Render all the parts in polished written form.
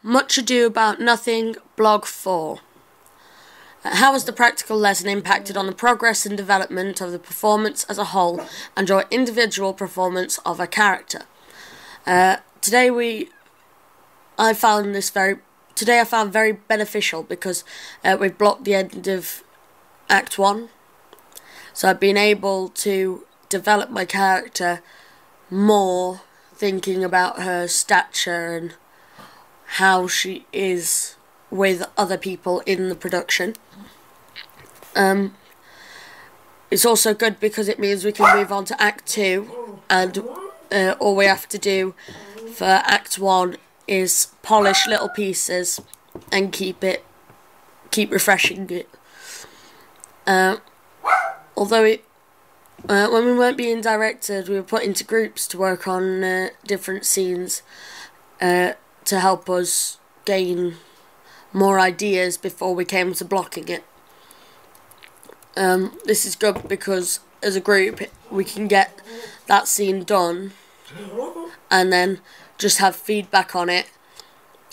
Much Ado About Nothing, Blog 4. How has the practical lesson impacted on the progress and development of the performance as a whole and your individual performance of a character? Today I found very beneficial because we've blocked the end of Act 1. So I've been able to develop my character more, thinking about her stature and how she is with other people in the production. It's also good because it means we can move on to Act 2, and all we have to do for Act 1 is polish little pieces and keep refreshing it. Although when we weren't being directed, we were put into groups to work on different scenes to help us gain more ideas before we came to blocking it. This is good because as a group we can get that scene done and then just have feedback on it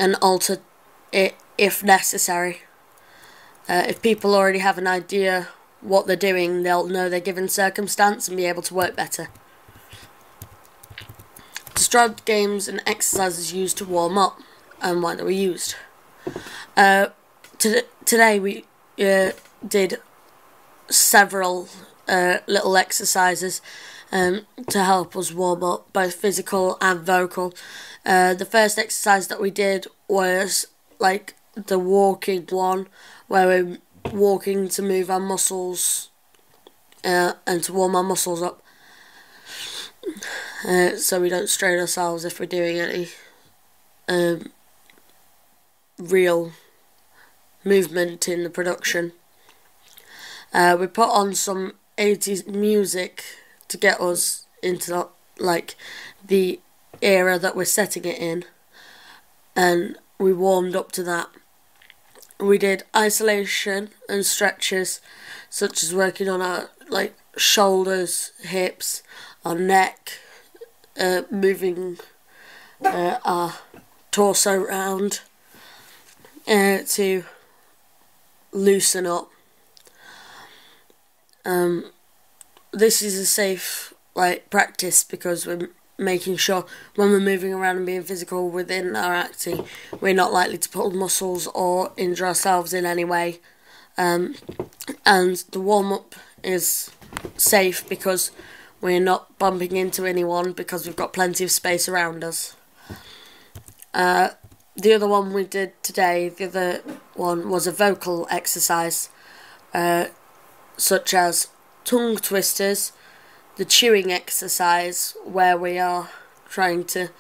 and alter it if necessary. If people already have an idea what they're doing, they'll know their given circumstance and be able to work better. Describe the games and exercises used to warm up and why they were used. Today we did several little exercises to help us warm up, both physical and vocal. The first exercise that we did was like the walking one, where we're walking to move our muscles and to warm our muscles up, so we don't strain ourselves if we're doing any real movement in the production. We put on some 80s music to get us into the era that we're setting it in, and we warmed up to that. We did isolation and stretches, such as working on our shoulders, hips, our neck, moving our torso round to loosen up. This is a safe practice because we're making sure when we're moving around and being physical within our acting, we're not likely to pull muscles or injure ourselves in any way. And the warm-up is safe because we're not bumping into anyone because we've got plenty of space around us. The other one we did today, the other one was a vocal exercise, such as tongue twisters, the chewing exercise, where we are trying to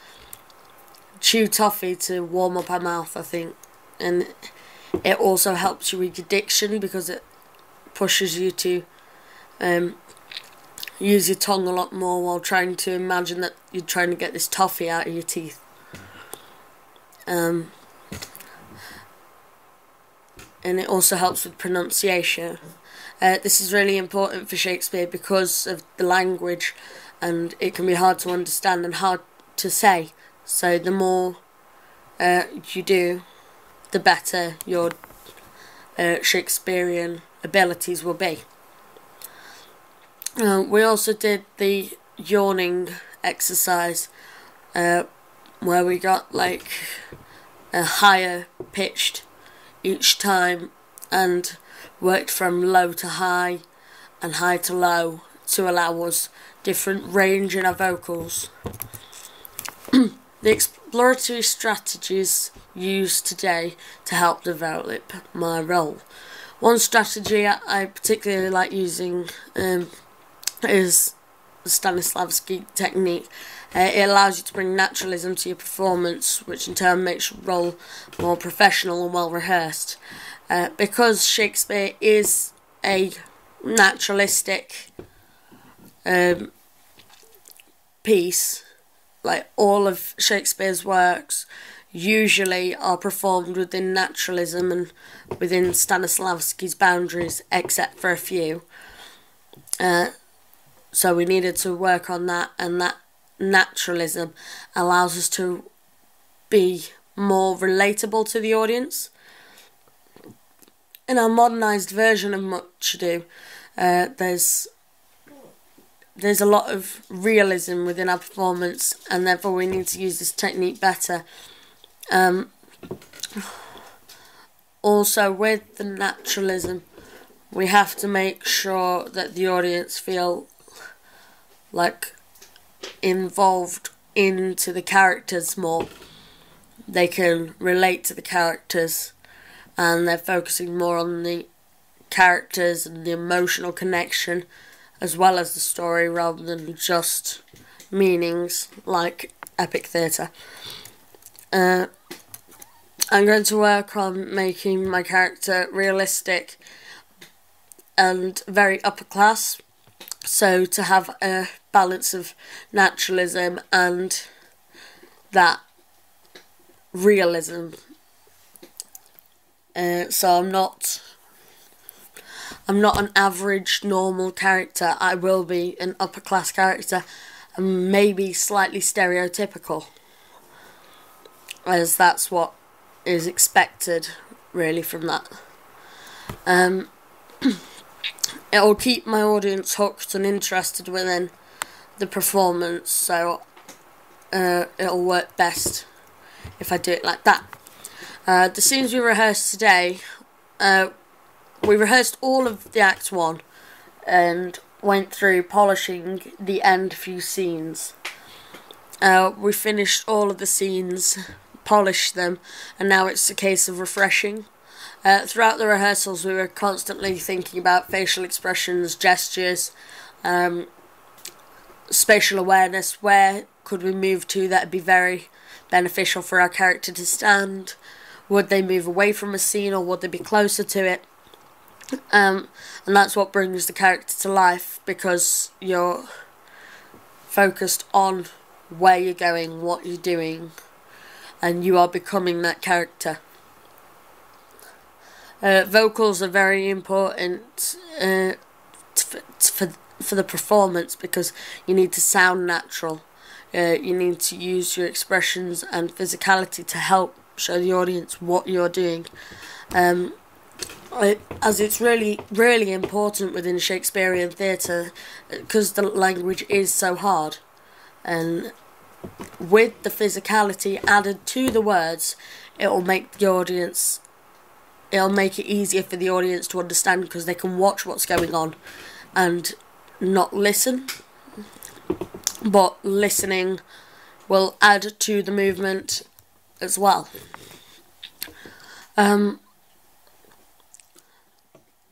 chew toffee to warm up our mouth, I think. And it also helps you with your diction because it pushes you to use your tongue a lot more while trying to imagine that you're trying to get this toffee out of your teeth. And it also helps with pronunciation. This is really important for Shakespeare because of the language, and it can be hard to understand and hard to say. So the more you do, the better your Shakespearean abilities will be. We also did the yawning exercise, where we got a higher pitched each time and worked from low to high and high to low to allow us different range in our vocals. The exploratory strategies used today to help develop my role. One strategy I particularly like using is the Stanislavski technique. It allows you to bring naturalism to your performance, which in turn makes your role more professional and well rehearsed. Because Shakespeare is a naturalistic piece, all of Shakespeare's works usually are performed within naturalism and within Stanislavski's boundaries, except for a few. So we needed to work on that, and that naturalism allows us to be more relatable to the audience. In our modernised version of Much Ado, there's a lot of realism within our performance, and therefore we need to use this technique better. Also, with the naturalism, we have to make sure that the audience feel like involved into the characters more. They can relate to the characters, and they're focusing more on the characters and the emotional connection as well as the story, rather than just meanings like epic theatre. I'm going to work on making my character realistic and very upper class, so to have a balance of naturalism and that realism. So I'm not an average normal character. I will be an upper class character, and maybe slightly stereotypical, as that's what is expected really from that. It will keep my audience hooked and interested within the performance, so it'll work best if I do it like that. The scenes we rehearsed today, we rehearsed all of the Act 1 and went through polishing the end few scenes. We finished all of the scenes, polished them, and now it's a case of refreshing. Throughout the rehearsals, we were constantly thinking about facial expressions, gestures, spatial awareness. Where could we move to that would be very beneficial for our character to stand? Would they move away from a scene, or would they be closer to it? And that's what brings the character to life, because you're focused on where you're going, what you're doing, and you are becoming that character. Vocals are very important for the performance, because you need to sound natural. You need to use your expressions and physicality to help show the audience what you're doing. As it's really, really important within Shakespearean theatre, because the language is so hard. And with the physicality added to the words, it'll make it easier for the audience to understand, because they can watch what's going on and not listen. But listening will add to the movement as well.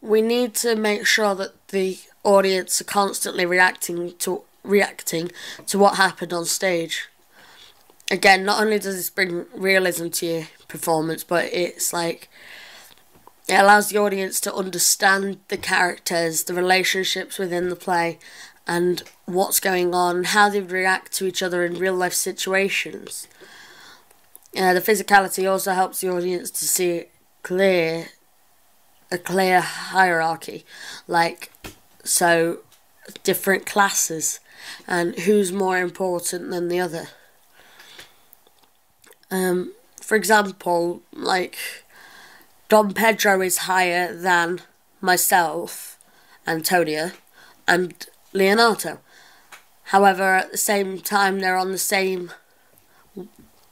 We need to make sure that the audience are constantly reacting to what happened on stage. Again, not only does this bring realism to your performance, but it's like it allows the audience to understand the characters, the relationships within the play, and what's going on, how they react to each other in real life situations. The physicality also helps the audience to see a clear hierarchy, like, so different classes and who's more important than the other. For example, like, Don Pedro is higher than myself, Antonia, and Leonardo. However, at the same time, they're on the same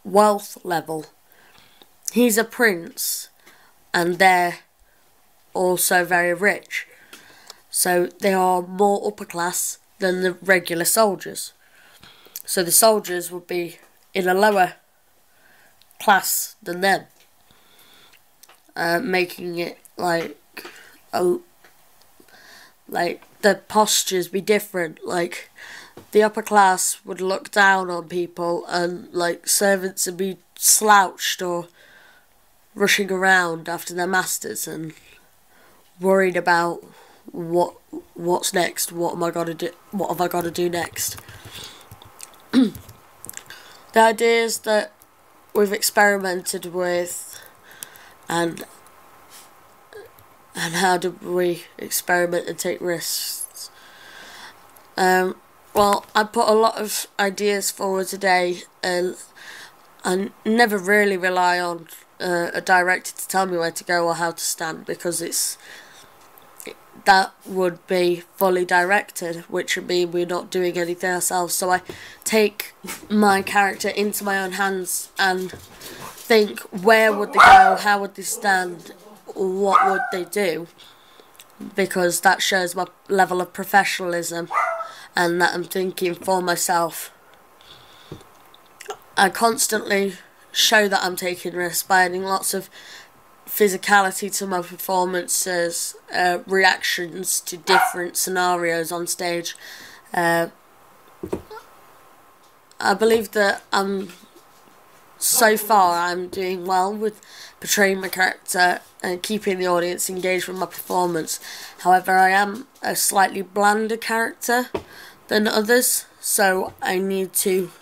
wealth level. He's a prince, and they're also very rich. So they are more upper class than the regular soldiers. So the soldiers would be in a lower class than them. Making it like the postures be different. Like, the upper class would look down on people, and like servants would be slouched or rushing around after their masters and worried about what's next. What have I got to do next? The ideas that we've experimented with, and how do we experiment and take risks? Well, I put a lot of ideas forward today, and I never really rely on a director to tell me where to go or how to stand, because that would be fully directed, which would mean we're not doing anything ourselves. So I take my character into my own hands and think, where would they go, how would they stand, what would they do, because that shows my level of professionalism and that I'm thinking for myself. I constantly show that I'm taking risks by adding lots of physicality to my performances, reactions to different scenarios on stage. I believe that so far I'm doing well with portraying my character and keeping the audience engaged with my performance. However, I am a slightly blander character than others, so I need to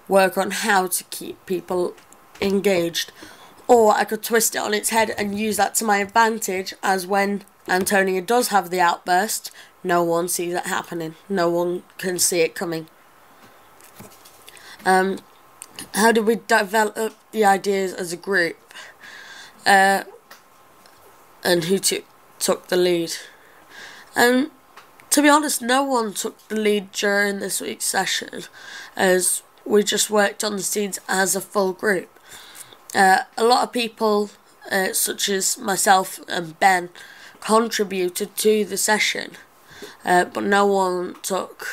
work on how to keep people engaged. Or I could twist it on its head and use that to my advantage, as when Antonia does have the outburst, no one sees it happening. No one can see it coming. How did we develop the ideas as a group? And who took the lead? To be honest, no one took the lead during this week's session, as we just worked on the scenes as a full group. A lot of people, such as myself and Ben, contributed to the session, but no one took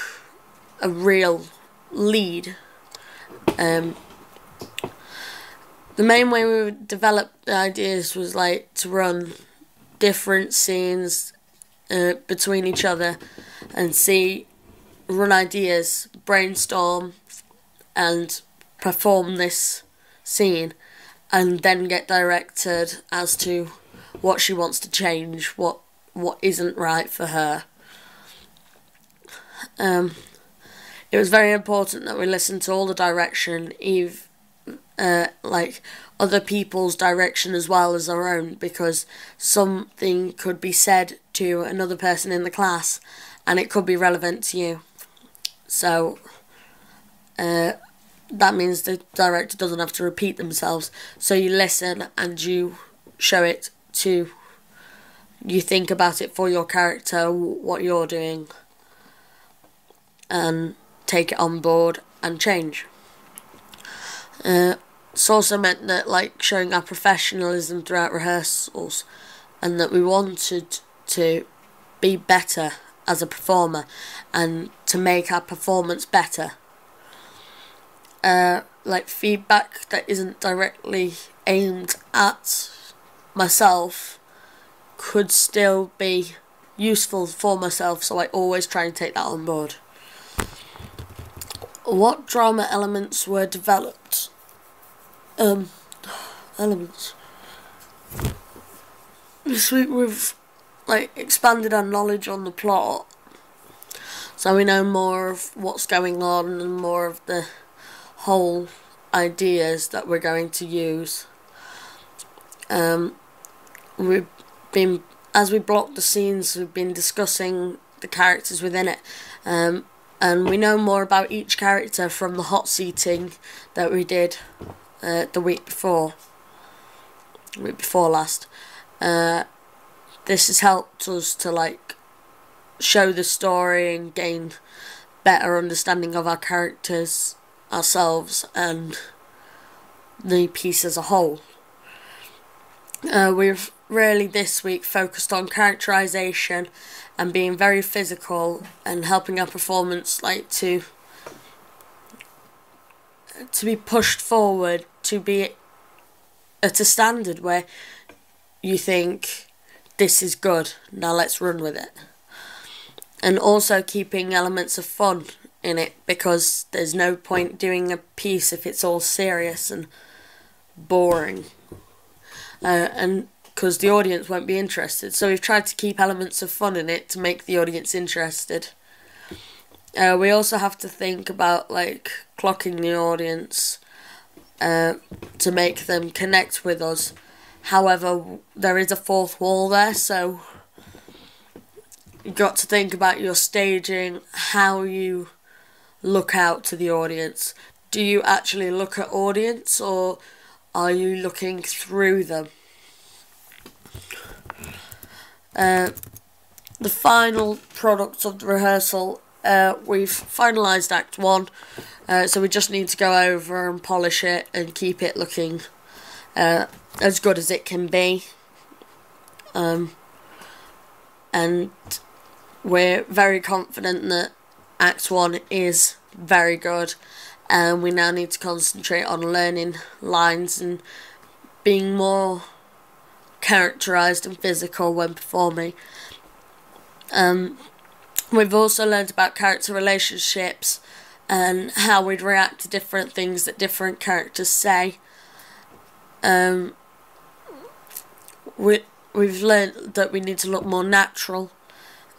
a real lead. The main way we developed the ideas was to run different scenes between each other and run ideas, brainstorm and perform this scene, and then get directed as to what she wants to change, what isn't right for her. It was very important that we listened to all the direction, other people's direction as well as our own, because something could be said to another person in the class and it could be relevant to you. So that means the director doesn't have to repeat themselves. So you listen and you show it to, you think about it for your character, what you're doing, and take it on board and change. It's also meant that showing our professionalism throughout rehearsals, and that we wanted to be better as a performer and to make our performance better. Feedback that isn't directly aimed at myself could still be useful for myself, so I always try and take that on board. What drama elements were developed? Elements. This week we've expanded our knowledge on the plot, so we know more of what's going on and more of the whole ideas that we're going to use. As we block the scenes, we've been discussing the characters within it, and we know more about each character from the hot seating that we did the week before last. This has helped us to show the story and gain better understanding of our characters, ourselves, and the piece as a whole. We've really this week focused on characterization and being very physical and helping our performance to be pushed forward, to be at a standard where you think, this is good, now let's run with it. And also keeping elements of fun in it, because there's no point doing a piece if it's all serious and boring, and because the audience won't be interested. So we've tried to keep elements of fun in it to make the audience interested. We also have to think about clocking the audience to make them connect with us. However, there is a fourth wall there, so you've got to think about your staging, how you look out to the audience. do you actually look at audience, or are you looking through them? The final product of the rehearsal, we've finalised Act 1, so we just need to go over and polish it and keep it looking as good as it can be. And we're very confident that Act 1 is very good, and we now need to concentrate on learning lines and being more characterised and physical when performing. We've also learned about character relationships and how we'd react to different things that different characters say. We've learned that we need to look more natural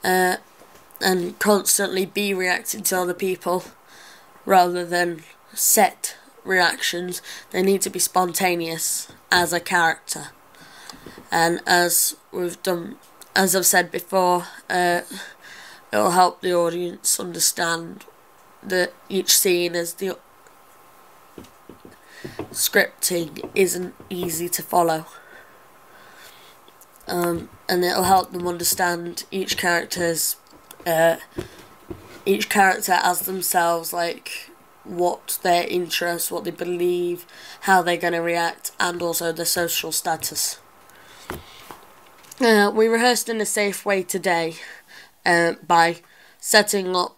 and constantly be reacting to other people rather than set reactions. They need to be spontaneous as a character. And as I've said before, it'll help the audience understand that each scene as the scripting isn't easy to follow. And it'll help them understand each character as themselves, like what their interests, what they believe, how they're going to react, and also their social status. We rehearsed in a safe way today by setting up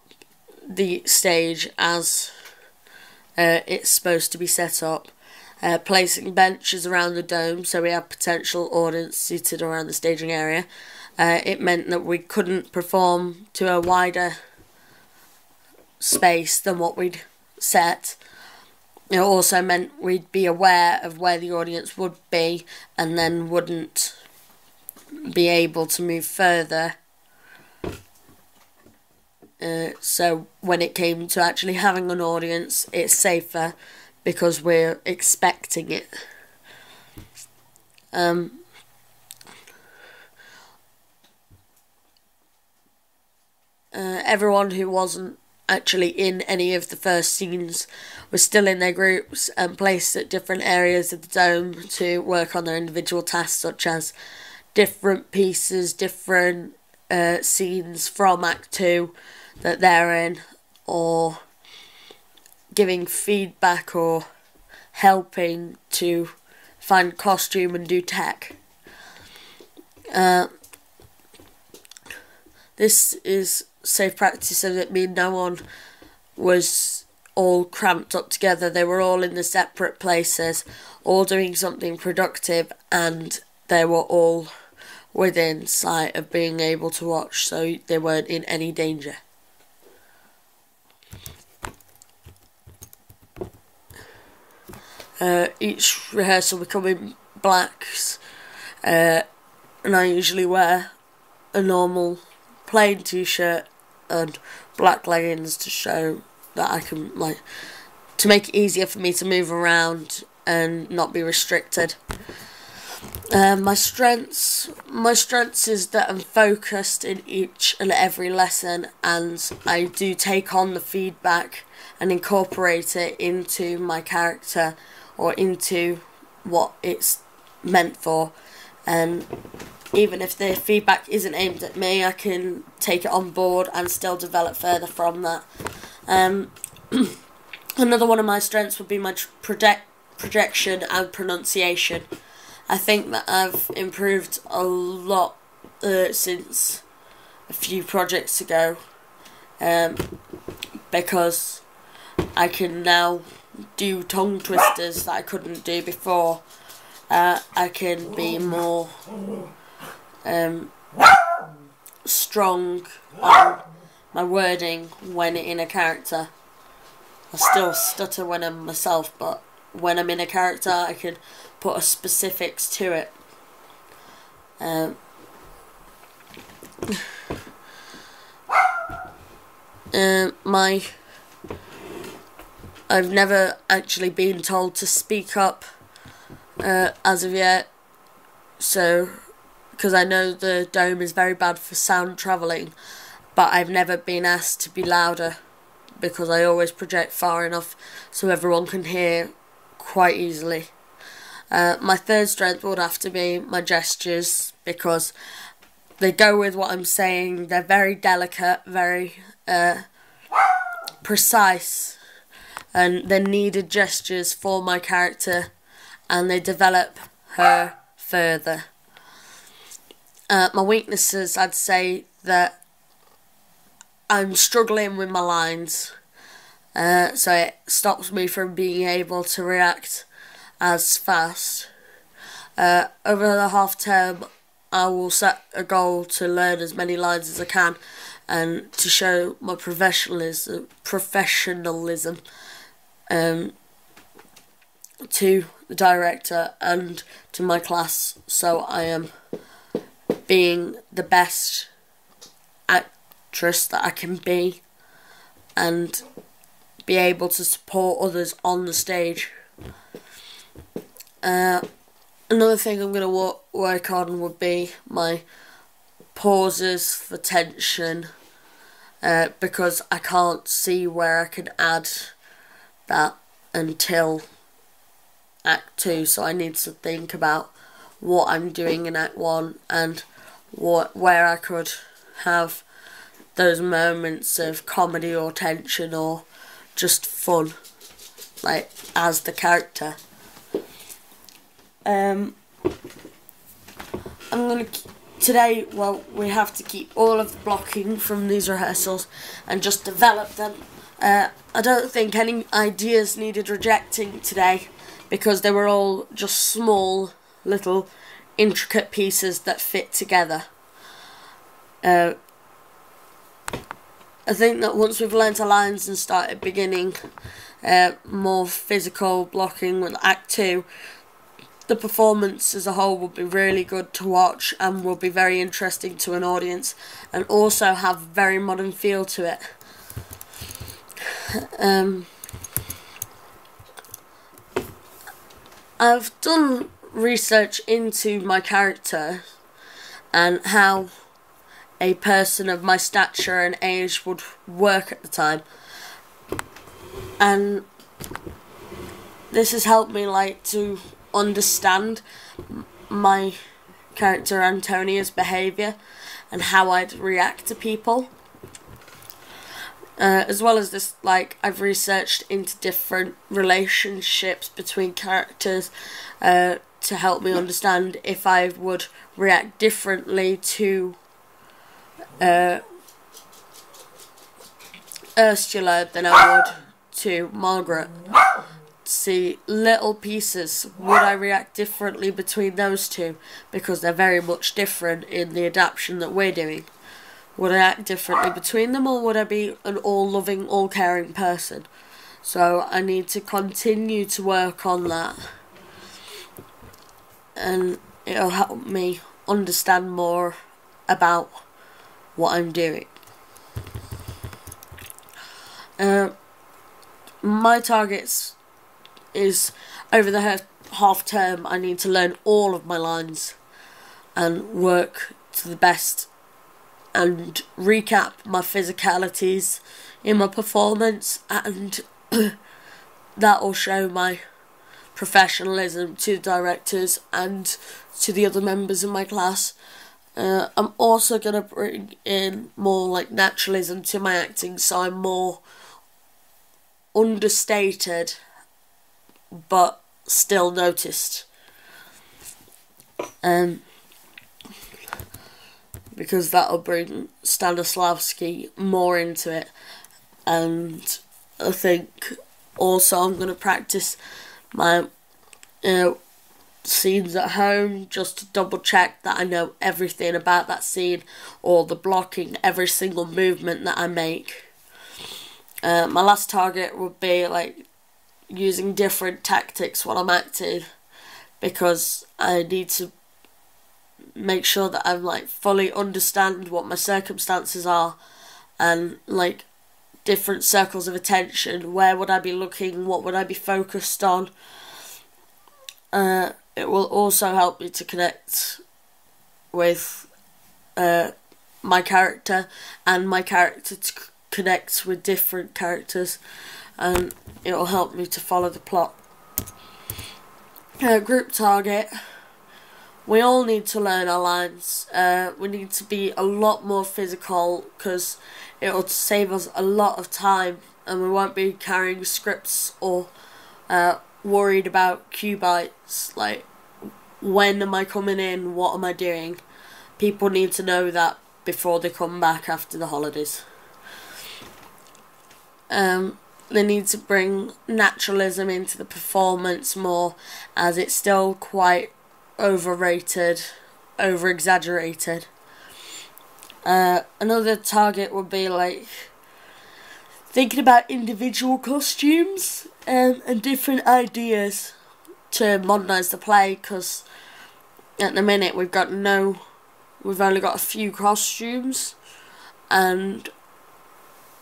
the stage as it's supposed to be set up, placing benches around the dome so we have potential audience seated around the staging area. It meant that we couldn't perform to a wider space than what we'd set. It also meant we'd be aware of where the audience would be and then wouldn't be able to move further. So when it came to actually having an audience, it's safer because we're expecting it. Everyone who wasn't actually in any of the first scenes was still in their groups and placed at different areas of the dome to work on their individual tasks, such as different pieces, different scenes from Act 2 that they're in, or giving feedback or helping to find costume and do tech. This is safe practice so that no one was all cramped up together. They were all in the separate places, all doing something productive, and they were all within sight of being able to watch, so they weren't in any danger. Each rehearsal we come in blacks, and I usually wear a normal plain t-shirt and black leggings to show that I can, to make it easier for me to move around and not be restricted. My strengths is that I'm focused in each and every lesson, and I do take on the feedback and incorporate it into my character or into what it's meant for. And even if the feedback isn't aimed at me, I can take it on board and still develop further from that. Another one of my strengths would be my projection and pronunciation. I think that I've improved a lot since a few projects ago, because I can now do tongue twisters that I couldn't do before. I can be more strong on my wording when in a character. I still stutter when I'm myself, but when I'm in a character I can put a specifics to it. I've never actually been told to speak up as of yet, so because I know the dome is very bad for sound travelling, but I've never been asked to be louder because I always project far enough so everyone can hear quite easily. My third strength would have to be my gestures, because they go with what I'm saying. They're very delicate, very precise, and they're needed gestures for my character, and they develop her further. My weaknesses, I'd say that I'm struggling with my lines, so it stops me from being able to react as fast. Over the half term, I will set a goal to learn as many lines as I can, and to show my professionalism to the director and to my class, so I am being the best actress that I can be, and be able to support others on the stage. Another thing I'm going to work on would be my pauses for tension, because I can't see where I can add that until Act 2, so I need to think about what I'm doing in Act 1 and where I could have those moments of comedy or tension or just fun, like as the character. Today, we have to keep all of the blocking from these rehearsals and just develop them. I don't think any ideas needed rejecting today, because they were all just small, little, intricate pieces that fit together. I think that once we've learnt our lines and started beginning more physical blocking with Act 2, the performance as a whole will be really good to watch and will be very interesting to an audience, and also have a very modern feel to it. I've done research into my character and how a person of my stature and age would work at the time, and this has helped me to understand my character Antonia's behaviour and how I'd react to people. As well as this, I've researched into different relationships between characters to help me understand if I would react differently to Ursula than I would to Margaret. See little pieces, would I react differently between those two, because they're very much different in the adaptation that we're doing. Would I act differently between them, or would I be an all-loving, all-caring person? So I need to continue to work on that, and it'll help me understand more about what I'm doing. My targets is over the half term I need to learn all of my lines and work to the best and recap my physicalities in my performance, and that will show my professionalism to the directors and to the other members of my class. I'm also going to bring in more naturalism to my acting, so I'm more understated but still noticed, because that'll bring Stanislavski more into it. And I think also I'm going to practice my scenes at home, just to double check that I know everything about that scene, or the blocking, every single movement that I make. My last target would be using different tactics while I'm acting, because I need to make sure that I'm fully understand what my circumstances are, and different circles of attention. Where would I be looking? What would I be focused on? It will also help me to connect with my character, and my character connect with different characters, and it'll help me to follow the plot. Group target. We all need to learn our lines. We need to be a lot more physical because it'll save us a lot of time, and we won't be carrying scripts or worried about cue bites, like when am I coming in, what am I doing. People need to know that before they come back after the holidays. They need to bring naturalism into the performance more, as it's still quite overrated, over-exaggerated. Another target would be like thinking about individual costumes and different ideas to modernise the play, because at the minute we've only got a few costumes, and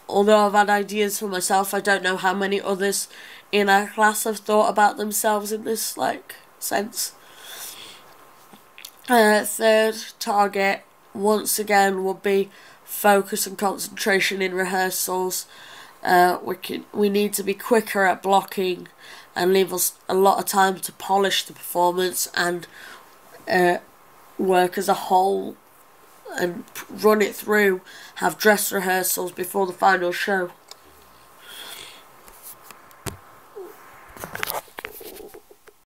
although I've had ideas for myself, I don't know how many others in our class have thought about themselves in this sense. Third target, once again, would be focus and concentration in rehearsals. We need to be quicker at blocking and leave us a lot of time to polish the performance and work as a whole and run it through, have dress rehearsals before the final show.